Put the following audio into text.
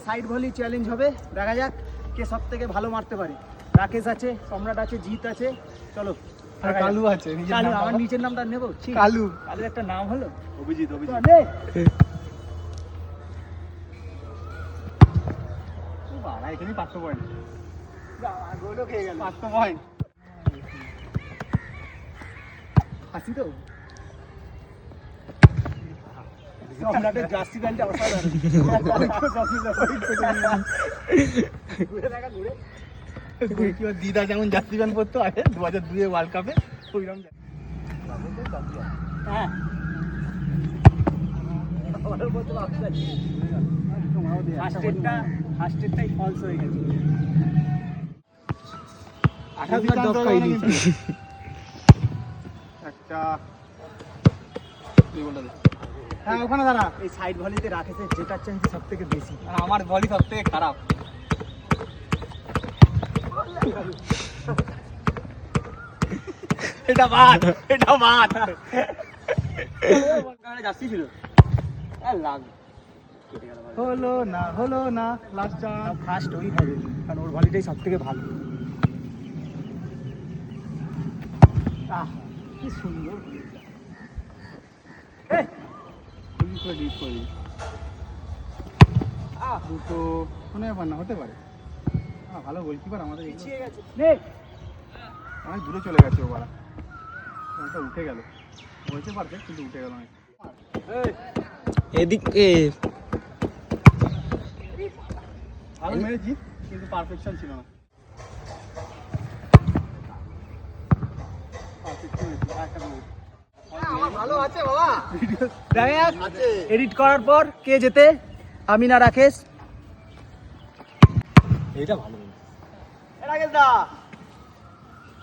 Side volley challenge হবে, দেখা যাক কে সব থেকে ভালো মারতে পারে। রাকেশ আছে, সম্রাট আছে, জিৎ আছে, চলো। কালু আছে, কালু, আমার নিচের নামটা নেবো। কালু, কালুর একটা নাম হলো অভিজিৎ। এখানেই 500 পয়েন্ট, গোলও খেয়ে গেল। 500 পয়েন্ট। হাসি তো সম্রাটের জার্সি প্যান্টটা অসাধারণ। দিদা যেমন জার্সি প্যান্ট পরতো আগে 2002 ওয়ার্ল্ড কাপে, ওইরকম। হ্যাঁ, ফার্স্টেরটাই ফলস হয়ে গেছে। একটা হ্যাঁ ওখানে দাঁড়া। এই সাইড ভলিতে রাকেশের জেতার চান্স সব থেকে বেশি। আমার ভলি সব থেকে খারাপ। এটা বাদ, এটা বাদ। যাচ্ছি ছিল হলো না লাস্ট চান্স। ফার্স্ট ওই হবে, কারণ ওর ভলিটাই সব থেকে ভালো। কি সুন্দর দুটো কোনো ব্যাপার না, হতে পারে। ভালো গোলকিপার আমাদের, পিছিয়ে গেছে। অনেক দূরে চলে গেছে ও বাড়া, উঠে গেল। বলতে পারবে কিন্তু উঠে গেল অনেক। এদিকে ভালো মেরেছি কিন্তু পারফেকশন ছিল না। ভালো আছে বাবা, এডিট করার পর কে যেতে, আমি না রাকেশ? এইটা ভালো। রাকেশ দা